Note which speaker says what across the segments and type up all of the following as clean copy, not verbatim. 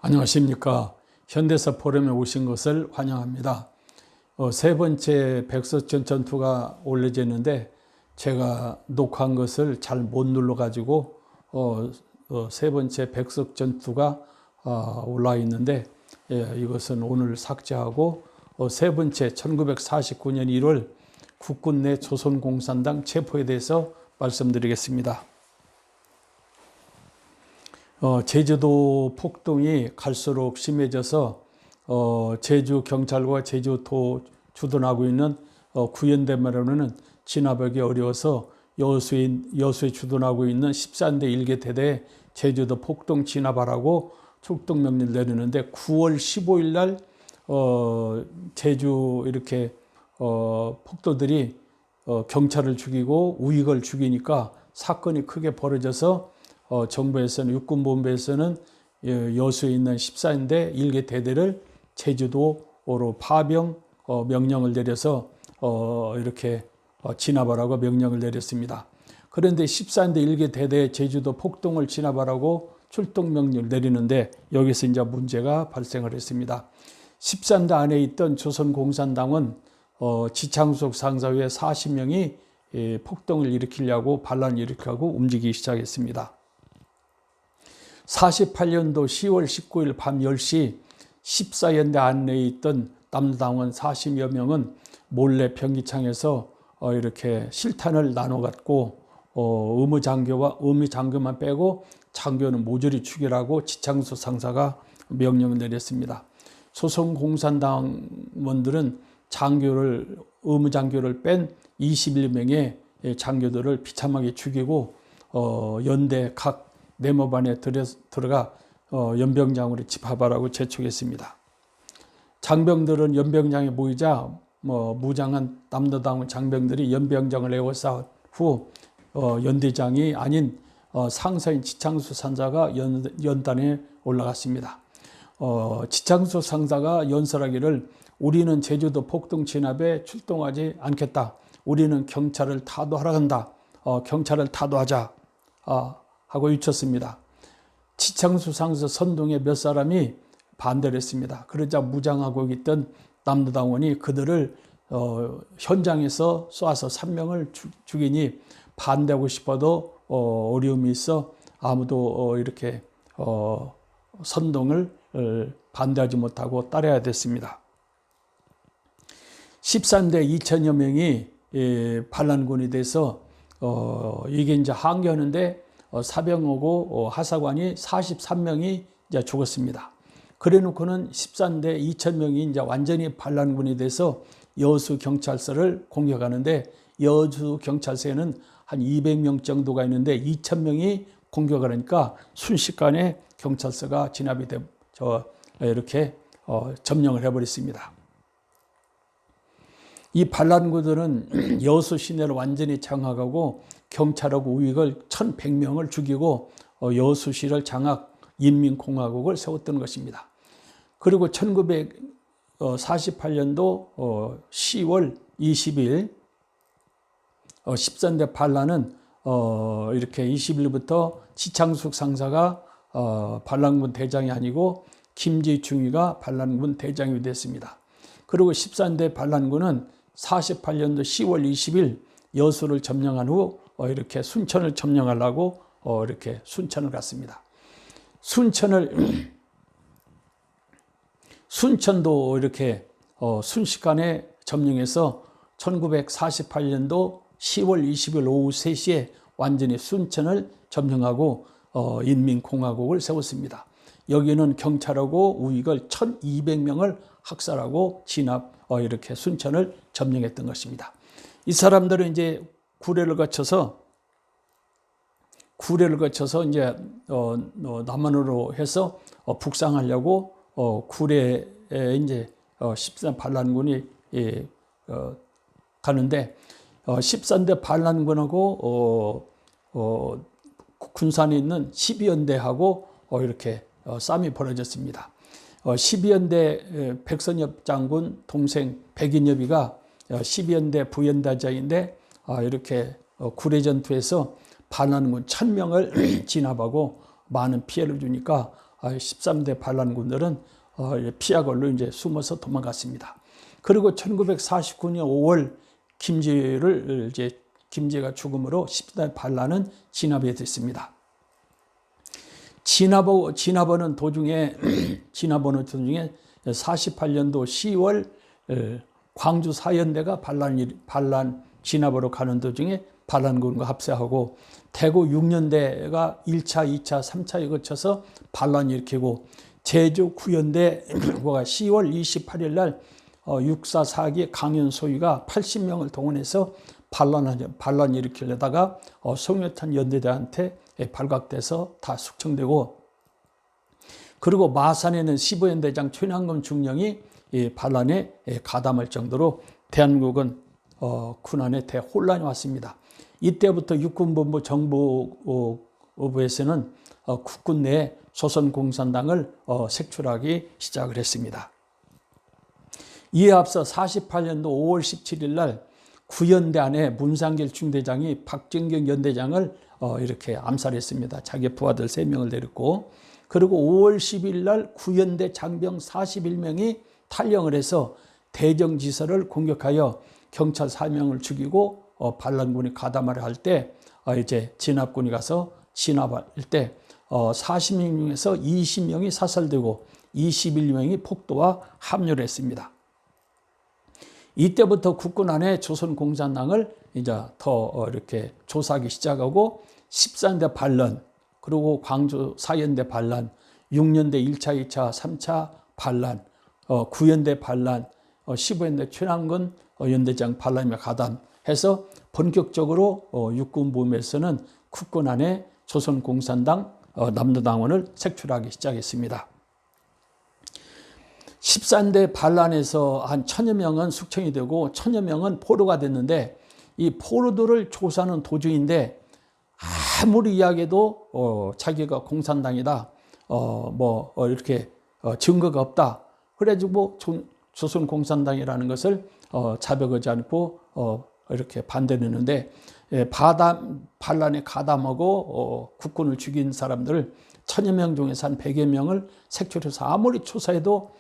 Speaker 1: 안녕하십니까. 현대사 포럼에 오신 것을 환영합니다. 세 번째 백석전 전투가 올려졌는데 제가 녹화한 것을 잘 못 눌러가지고 세 번째 백석 전투가 올라와 있는데 이것은 오늘 삭제하고 세 번째 1949년 1월 국군 내 조선공산당 체포에 대해서 말씀드리겠습니다. 제주도 폭동이 갈수록 심해져서 제주 경찰과 제주도 주둔하고 있는 구연대마로는 진압하기 어려워서 여수에 주둔하고 있는 13대 1개 대대에 제주도 폭동 진압하라고 출동 명령을 내리는데 9월 15일 날 제주 이렇게 폭도들이 경찰을 죽이고 우익을 죽이니까 사건이 크게 벌어져서 정부에서는 육군본부에서는 여수에 있는 14인대 1개 대대를 제주도로 파병 명령을 내려서 이렇게 진압하라고 명령을 내렸습니다. 그런데 14인대 1개 대대 제주도 폭동을 진압하라고 출동 명령을 내리는데 여기서 이제 문제가 발생을 했습니다. 14인대 안에 있던 조선공산당은 지창숙 상사 외 40명이 폭동을 일으키려고 반란을 일으키려고 움직이기 시작했습니다. 48년도 10월 19일 밤 10시 14연대 안내에 있던 남당원 40여 명은 몰래 변기창에서 이렇게 실탄을 나눠 갖고 의무장교만 빼고 장교는 모조리 죽이라고 지창수 상사가 명령을 내렸습니다. 조선공산당원들은 의무장교를 뺀 21명의 장교들을 비참하게 죽이고 연대 각 네모반에 들어가 연병장으로 집합하라고 재촉했습니다. 장병들은 연병장에 모이자 무장한 남도당원 장병들이 연병장을 에워싸은 후 연대장이 아닌 상사인 지창수 상사가 연단에 올라갔습니다. 지창수 상사가 연설하기를 우리는 제주도 폭동 진압에 출동하지 않겠다. 우리는 경찰을 타도하러 간다. 경찰을 타도하자. 하고 외쳤습니다. 지창수 상사 선동의 몇 사람이 반대를 했습니다. 그러자 무장하고 있던 남도당원이 그들을 현장에서 쏴서 3명을 죽이니 반대하고 싶어도 어려움이 있어 아무도 이렇게 선동을 반대하지 못하고 따라야 됐습니다. 13대 2천여 명이 반란군이 돼서 이게 이제 항거하는데 사병하고 하사관이 43명이 이제 죽었습니다. 그래 놓고는 13대 2,000명이 이제 완전히 반란군이 돼서 여수 경찰서를 공격하는데 여수 경찰서에는 한 200명 정도가 있는데 2,000명이 공격을 하니까 순식간에 경찰서가 진압이 돼 이렇게 점령을 해버렸습니다. 이 반란군들은 여수 시내를 완전히 장악하고 경찰하고 우익을 1,100명을 죽이고 여수시를 장악 인민공화국을 세웠던 것입니다. 그리고 1948년도 10월 20일 13대 반란은 이렇게 20일부터 지창숙 상사가 반란군 대장이 아니고 김지중이가 반란군 대장이 됐습니다. 그리고 13대 반란군은 48년도 10월 20일 여수를 점령한 후 이렇게 순천을 점령하려고 이렇게 순천을 갔습니다. 순천도 이렇게 순식간에 점령해서 1948년도 10월 20일 오후 3시에 완전히 순천을 점령하고 인민공화국을 세웠습니다. 여기는 경찰하고 우익을 1,200명을 학살하고 진압 이렇게 순천을 점령했던 것입니다. 이 사람들은 이제 구례를 거쳐서 이제 남한으로 해서 북상하려고 구례에 이제 13 반란군이 가는데 13대 반란군하고 군산에 있는 12연대하고 이렇게 싸움이 벌어졌습니다. 12연대 백선엽 장군 동생 백인엽이가 12연대 부연대장인데 이렇게 구례 전투에서 반란군 1,000명을 진압하고 많은 피해를 주니까 13대 반란군들은 피하걸로 이제 숨어서 도망갔습니다. 그리고 1949년 5월 김제가 죽음으로 13대 반란은 진압이 됐습니다. 진압하는 도중에 48년도 10월 광주 사연대가 반란 진압으로 가는 도중에 반란군과 합세하고 대구 6년대가 1차, 2차, 3차에 거쳐서 반란을 일으키고 제주 9연대가 10월 28일 날 644기 강연 소위가 80명을 동원해서 반란 일으키려다가 송효탄 연대장한테 발각돼서 다 숙청되고, 그리고 마산에는 15연대장 최남근 중령이 반란에 가담할 정도로 대한민국은 군안에 대혼란이 왔습니다. 이때부터 육군본부 정보부에서는 국군 내에 조선공산당을 색출하기 시작을 했습니다. 이에 앞서 48년도 5월 17일 날 9연대 안에 문상길 중대장이 박정경 연대장을 이렇게 암살했습니다. 자기 부하들 3명을 데리고. 그리고 5월 10일 날 9연대 장병 41명이 탈영을 해서 대정지서를 공격하여 경찰 4명을 죽이고 반란군이 가담을 할 때 이제 진압군이 가서 진압할 때 40명 중에서 20명이 사살되고 21명이 폭도와 합류를 했습니다. 이때부터 국군 안에 조선공산당을 이제 더 이렇게 조사하기 시작하고 13대 반란, 그리고 광주 4연대 반란, 6년대 1차, 2차, 3차 반란, 9연대 반란, 15연대 최남근 연대장 반란에 가담해서 본격적으로 육군부에서는 국군 안에 조선공산당 남로당원을 색출하기 시작했습니다. 13대 반란에서 한 1000여 명은 숙청이 되고 1000여 명은 포로가 됐는데, 이 포로들을 조사하는 도중인데 아무리 이야기해도 자기가 공산당이다, 이렇게 증거가 없다. 그래가지고 조선공산당이라는 것을 자백하지 않고 이렇게 반대를 했는데, 반란에 가담하고 국군을 죽인 사람들을 1000여 명 중에서 한 100여 명을 색출해서 아무리 조사해도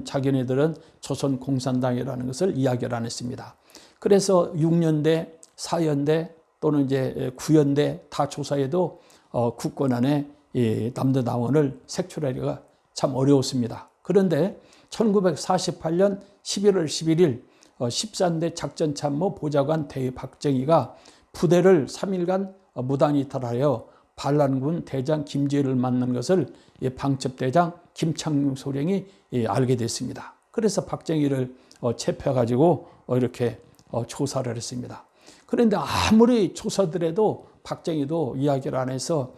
Speaker 1: 자기네들은 조선공산당이라는 것을 이야기를 안 했습니다. 그래서 6년대, 4연대 또는 이제 9연대 다 조사해도 국군 안에 남로당원을 색출하기가 참 어려웠습니다. 그런데 1948년 11월 11일 13대 작전참모 보좌관 대위 박정희가 부대를 3일간 무단 이탈하여 반란군 대장 김재를 만난 것을 방첩대장 김창룡 소령이 알게 됐습니다. 그래서 박정희를 체포해가지고 이렇게 조사를 했습니다. 그런데 아무리 조사들해도 박정희도 이야기를 안 해서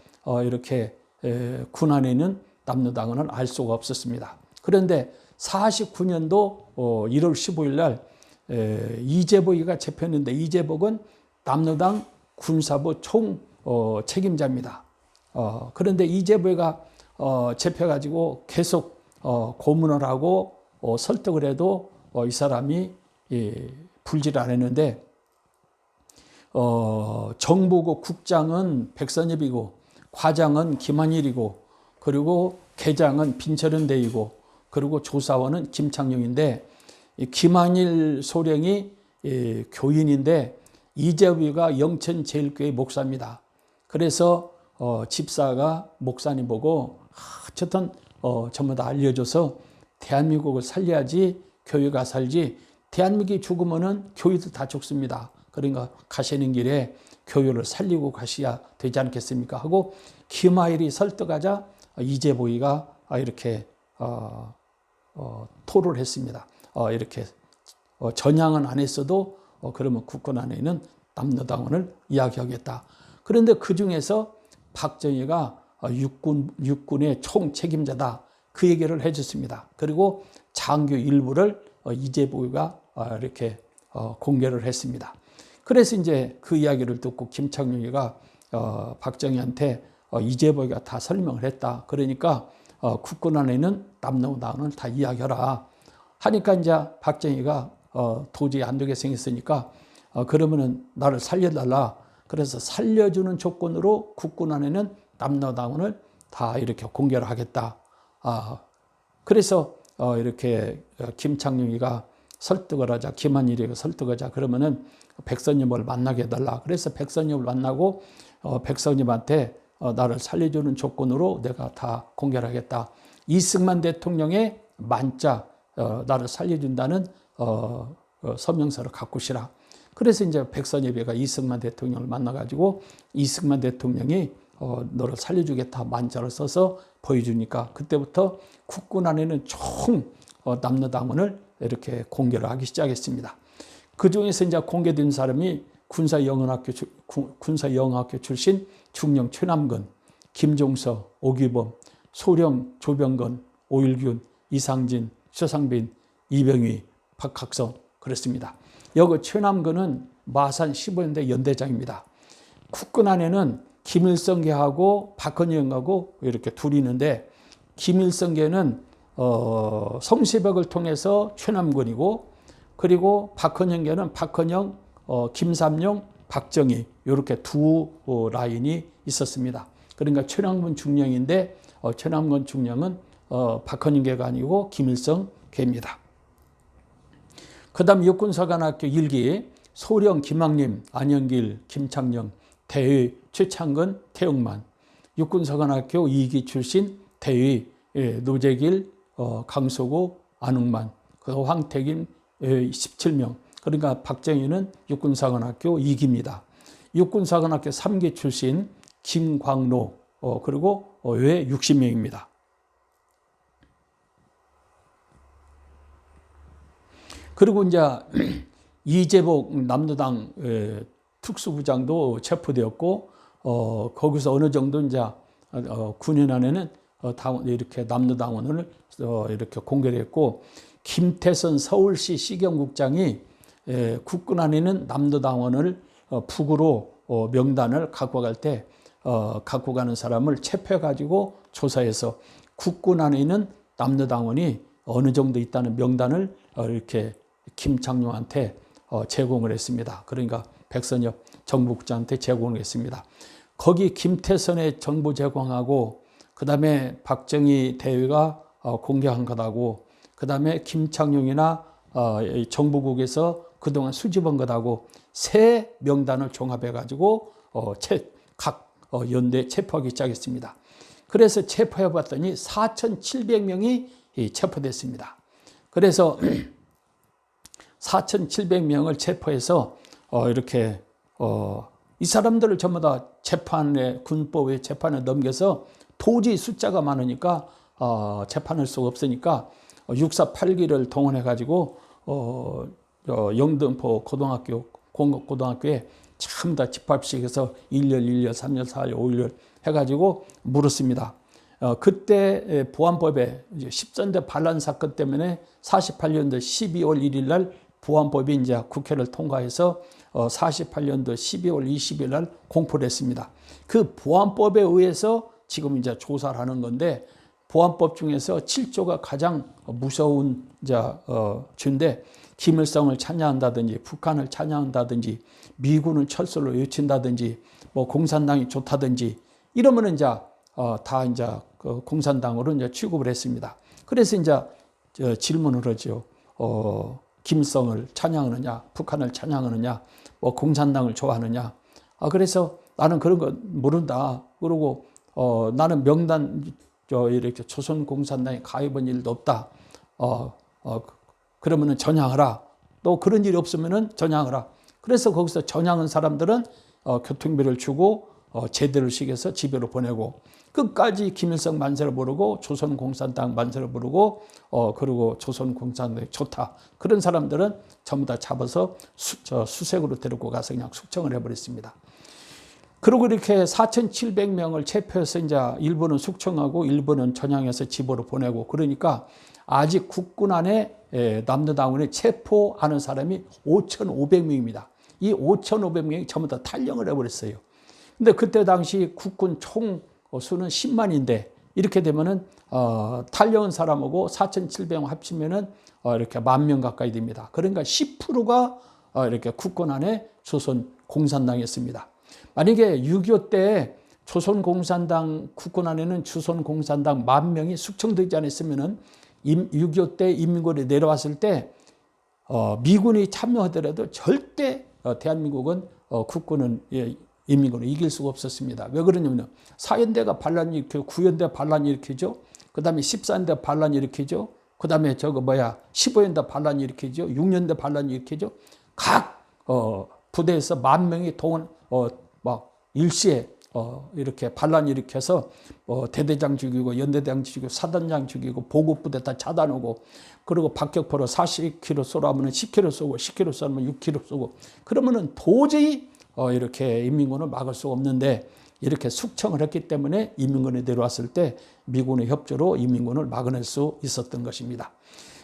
Speaker 1: 이렇게 군 안에 있는 남로당원을 알 수가 없었습니다. 그런데 49년도 1월 15일 날 이재복이가 잡혔는데, 이재복은 남로당 군사부 총 책임자입니다. 그런데 이재복이가 잡혀가지고 계속 고문을 하고 설득을 해도 이 사람이 불지를 안 했는데, 정보국 국장은 백선엽이고 과장은 김한일이고 그리고 계장은 빈철은 대이고 그리고 조사원은 김창룡인데, 김한일 소령이 교인인데 이재복이가 영천제일교회 목사입니다. 그래서 집사가 목사님 보고 어쨌든 전부 다 알려줘서 대한민국을 살려야지 교회가 살지, 대한민국이 죽으면은 교회도 다 죽습니다. 그러니까 가시는 길에 교회를 살리고 가셔야 되지 않겠습니까 하고 김한일이 설득하자 이재복이가 이렇게 토를 했습니다. 이렇게 전향은 안 했어도 그러면 국군 안에 있는 남로당원을 이야기하겠다. 그런데 그 중에서 박정희가 육군의 총 책임자다, 그 얘기를 해줬습니다. 그리고 장교 일부를 이재복이가 이렇게 공개를 했습니다. 그래서 이제 그 이야기를 듣고 김창룡이가 박정희한테 이재복이가 다 설명을 했다. 그러니까 국군 안에 있는 남로당원을 다 이야기하라 하니까 이제 박정희가 도저히 안 되게 생겼으니까 그러면은 나를 살려달라. 그래서 살려주는 조건으로 국군 안에는 남로당원을 다 이렇게 공개를 하겠다. 그래서 이렇게 김창룡이가 설득을 하자, 김한일이가 설득하자. 그러면은 백선엽을 만나게 해달라. 그래서 백선엽을 만나고 백선엽한테 나를 살려주는 조건으로 내가 다 공개를 하겠다. 이승만 대통령의 만자, 나를 살려준다는 서명서를 갖고 오시라. 그래서 이제 백선엽이가 이승만 대통령을 만나가지고 이승만 대통령이 너를 살려주겠다 만자를 써서 보여주니까 그때부터 국군 안에는 총 남녀당원을 이렇게 공개를 하기 시작했습니다. 그 중에서 이제 공개된 사람이 군사영학교 출신 중령 최남근, 김종서, 오규범, 소령, 조병건, 오일균, 이상진, 최상빈, 이병휘, 박학성 그렇습니다. 여기 최남근은 마산 15년대 연대장입니다. 국군 안에는 김일성계하고 박헌영하고 이렇게 둘이 있는데 김일성계는 성시백을 통해서 최남근이고 그리고 박헌영계는 박헌영, 김삼룡, 박정희 이렇게 두 라인이 있었습니다. 그러니까 최남근 중령인데 최남근 중령은 박헌영계가 아니고 김일성계입니다. 그 다음 육군사관학교 1기 소령, 김학림, 안영길, 김창령, 대위, 최창근, 태용만. 육군사관학교 2기 출신 대위, 노재길, 강소구, 안웅만, 황태김 17명. 그러니까 박정희는 육군사관학교 2기입니다. 육군사관학교 3기 출신 김광로, 그리고 외 60명입니다. 그리고 이제 이재복 남노당 특수부장도 체포되었고, 거기서 어느 정도 이제 9년 안에는 이렇게 남노당원을 이렇게 공개를 했고, 김태선 서울시 시경국장이 국군 안에는 남노당원을 북으로 명단을 갖고 갈 때 갖고 가는 사람을 체포해가지고 조사해서 국군 안에 있는 남노당원이 어느 정도 있다는 명단을 이렇게 김창룡한테 제공을 했습니다. 그러니까 백선엽 정보국장한테 제공을 했습니다. 거기 김태선의 정보 제공하고 그 다음에 박정희 대위가 공개한 것하고 그 다음에 김창룡이나 정보국에서 그동안 수집한 것하고 세 명단을 종합해가지고 각 연대 체포하기 시작했습니다. 그래서 체포해봤더니 4,700명이 체포됐습니다. 그래서 4,700명을 체포해서 이렇게 이 사람들을 전부 다 재판에 군법의 재판에 넘겨서 도저히 숫자가 많으니까 재판할 수가 없으니까 648기를 동원해 가지고 영등포 고등학교 공업고등학교에 전부 다 집합식에서 1열, 1열, 3열, 4열, 5열 해가지고 물었습니다. 그때 보안법에 10선대 반란 사건 때문에 48년도 12월 1일 날 보안법이 이제 국회를 통과해서 48년도 12월 20일 날 공포를 했습니다. 그 보안법에 의해서 지금 이제 조사를 하는 건데 보안법 중에서 7조가 가장 무서운 죄인데 김일성을 찬양한다든지 북한을 찬양한다든지 미군을 철수로 외친다든지 뭐 공산당이 좋다든지 이러면은 이제 다 이제 공산당으로 이제 취급을 했습니다. 그래서 이제 질문을 하죠. 김일성을 찬양하느냐, 북한을 찬양하느냐, 뭐 공산당을 좋아하느냐. 그래서 나는 그런 거 모른다. 그러고 나는 명단 이렇게 조선공산당에 가입한 일도 없다. 그러면은 전향하라. 또 그런 일이 없으면은 전향하라. 그래서 거기서 전향한 사람들은 교통비를 주고 제대를 시켜서 집으로 보내고 끝까지 김일성 만세를 부르고 조선공산당 만세를 부르고 그리고 조선공산당이 좋다. 그런 사람들은 전부 다 잡아서 수색으로 데리고 가서 그냥 숙청을 해버렸습니다. 그리고 이렇게 4,700명을 체포해서 이제 일부는 숙청하고 일부는 전향해서 집으로 보내고 그러니까 아직 국군 안에 남녀당원에 체포하는 사람이 5,500명입니다. 이 5,500명이 전부 다 탈영을 해버렸어요. 근데 그때 당시 국군 총 수는 10만인데 이렇게 되면은 탈영한 사람하고 4,700명 합치면은 이렇게 10,000명 가까이 됩니다. 그러니까 10%가 이렇게 국군 안에 조선 공산당이었습니다. 만약에 6.25 때 조선공산당 국군 안에는 조선공산당 10,000명이 숙청되지 않았으면은 6.25 때 인민군이 내려왔을 때 미군이 참여하더라도 절대 대한민국은 국군은 인민군을 이길 수가 없었습니다. 왜 그러냐면 4연대가 반란 일으키고 9연대 반란 일으키죠. 그 다음에 14연대 반란 일으키죠. 그 다음에 15연대 반란 일으키죠. 6년대 반란 일으키죠. 각 부대에서 10,000명이 막 일시에 이렇게 반란 일으켜서 대대장 죽이고 연대장 죽이고 사단장 죽이고 보급부대 다 차단하고, 그리고 박격포로 40km 쏘라면 10km 쏘고 10km 쏘면 6km 쏘고, 그러면은 도저히 이렇게 인민군을 막을 수 없는데, 이렇게 숙청을 했기 때문에 인민군이 내려왔을 때 미군의 협조로 인민군을 막아낼 수 있었던 것입니다.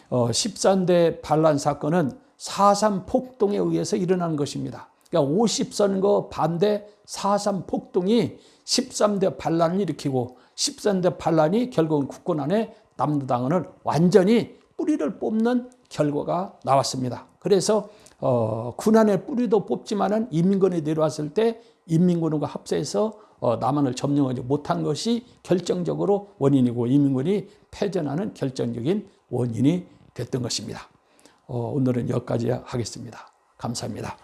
Speaker 1: 13대 반란 사건은 4.3 폭동에 의해서 일어난 것입니다. 그러니까 50선거 반대 4.3 폭동이 13대 반란을 일으키고, 13대 반란이 결국은 국군 안에 남로당을 완전히 뿌리를 뽑는 결과가 나왔습니다. 그래서 군안의 뿌리도 뽑지만은 인민군이 내려왔을 때 인민군과 합세해서 남한을 점령하지 못한 것이 결정적으로 원인이고, 인민군이 패전하는 결정적인 원인이 됐던 것입니다. 오늘은 여기까지 하겠습니다. 감사합니다.